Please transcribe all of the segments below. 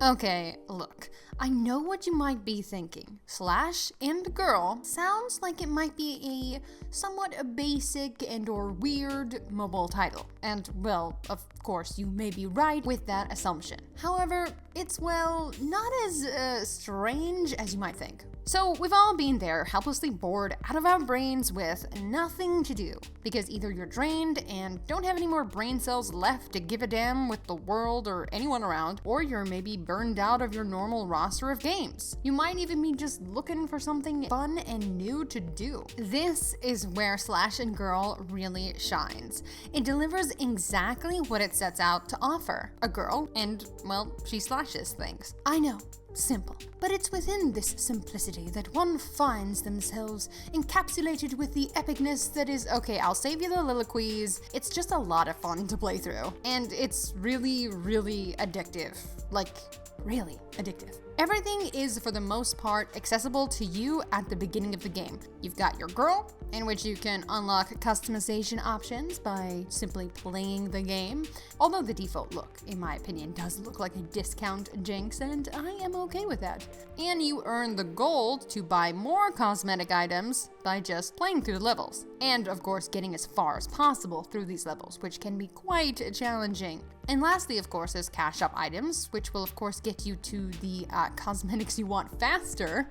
Okay, look, I know what you might be thinking. Slash and girl sounds like it might be a somewhat basic and or weird mobile title. And well, of course, you may be right with that assumption. However, it's, well, not as strange as you might think. So we've all been there, helplessly bored out of our brains with nothing to do, because either you're drained and don't have any more brain cells left to give a damn with the world or anyone around, or you're maybe burned out of your normal roster of games. You might even be just looking for something fun and new to do. This is where Slash and Girl really shines. It delivers exactly what it sets out to offer. A girl, and, well, she slashes things. I know. Simple. But it's within this simplicity that one finds themselves encapsulated with the epicness that is, okay, I'll save you the soliloquies. It's just a lot of fun to play through. And it's really, really addictive. Like, really addictive. Everything is, for the most part, accessible to you at the beginning of the game. You've got your girl, in which you can unlock customization options by simply playing the game. Although the default look, in my opinion, does look like a discount Jinx, and I am okay with that. And you earn the gold to buy more cosmetic items by just playing through the levels. And of course, getting as far as possible through these levels, which can be quite challenging. And lastly, of course, is cash up items, which will of course get you to the cosmetics you want faster.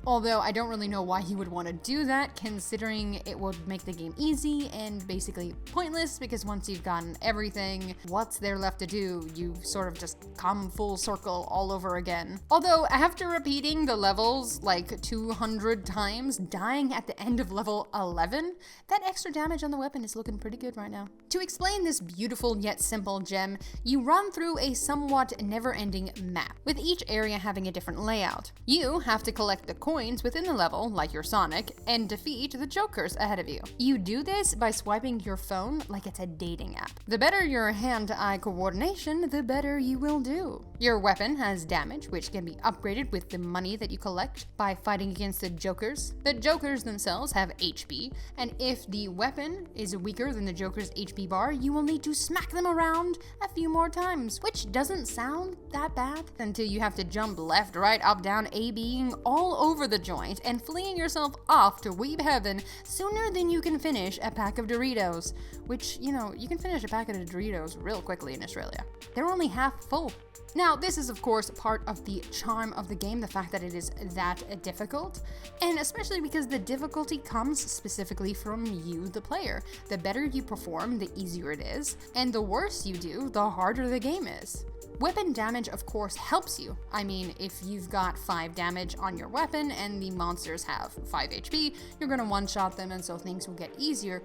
Although I don't really know why he would want to do that, considering it would make the game easy and basically pointless, because once you've gotten everything, what's there left to do? You sort of just come full circle all over again. Although after repeating the levels like 200 times, dying at the end of level 11, that extra damage on the weapon is looking pretty good right now. To explain this beautiful yet simple gem, you run through a somewhat never-ending map, with each area having a different layout. You have to collect the coins within the level, like your Sonic, and defeat the jokers ahead of you. You do this by swiping your phone like it's a dating app. The better your hand-eye coordination, the better you will do. Your weapon has damage, which can be upgraded with the money that you collect by fighting against the jokers. The jokers themselves have HP, and if the weapon is weaker than the joker's HP bar, you will need to smack them around a few more times, which doesn't sound that bad until you have to jump left, right, up, down, A-Bing all over the joint and fleeing yourself off to weeb heaven sooner than you can finish a pack of Doritos, which, you know, you can finish a packet of Doritos real quickly in Australia. They're only half full. Now, this is of course part of the charm of the game, the fact that it is that difficult, and especially because the difficulty comes specifically from you, the player. The better you perform, the easier it is, and the worse you do, the harder the game is. Weapon damage, of course, helps you. I mean, if you've got 5 damage on your weapon and the monsters have 5 HP, you're gonna one-shot them, and so things will get easier.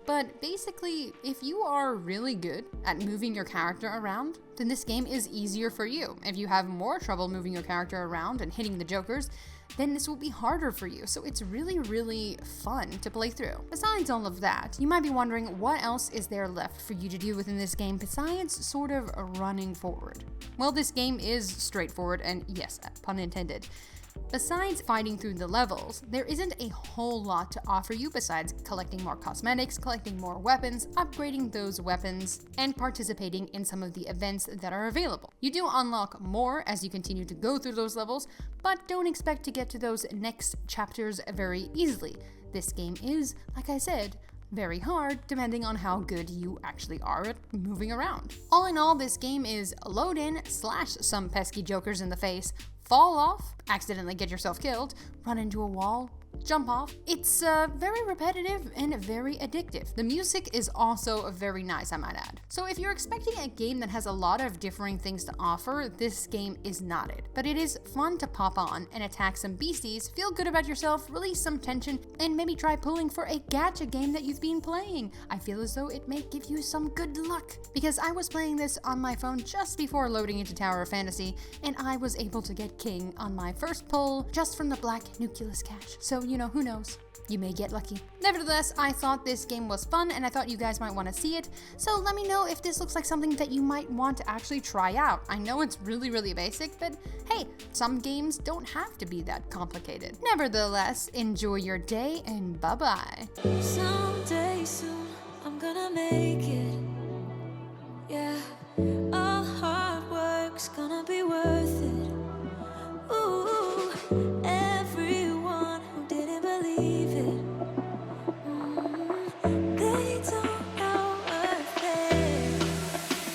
But basically, if you are really good at moving your character around, then this game is easier for you. If you have more trouble moving your character around and hitting the jokers, then this will be harder for you. So it's really, really fun to play through. Besides all of that, you might be wondering what else is there left for you to do within this game besides sort of running forward. Well, this game is straightforward, and yes, pun intended. Besides fighting through the levels, there isn't a whole lot to offer you besides collecting more cosmetics, collecting more weapons, upgrading those weapons, and participating in some of the events that are available. You do unlock more as you continue to go through those levels, but don't expect to get to those next chapters very easily. This game is, like I said, very hard, depending on how good you actually are at moving around. All in all, this game is load in, slash some pesky jokers in the face, fall off, accidentally get yourself killed, run into a wall, jump off. It's very repetitive and very addictive. The music is also very nice, I might add. So if you're expecting a game that has a lot of differing things to offer, this game is not it. But it is fun to pop on and attack some beasties, feel good about yourself, release some tension, and maybe try pulling for a gacha game that you've been playing. I feel as though it may give you some good luck, because I was playing this on my phone just before loading into Tower of Fantasy, and I was able to get King on my first pull just from the black nucleus cache. So, you know, who knows? You may get lucky. Nevertheless, I thought this game was fun, and I thought you guys might want to see it, so let me know if this looks like something that you might want to actually try out. I know it's really, really basic, but hey, some games don't have to be that complicated. Nevertheless, enjoy your day, and bye-bye. Someday soon, I'm gonna make it. Yeah, all hard work's gonna be worth it.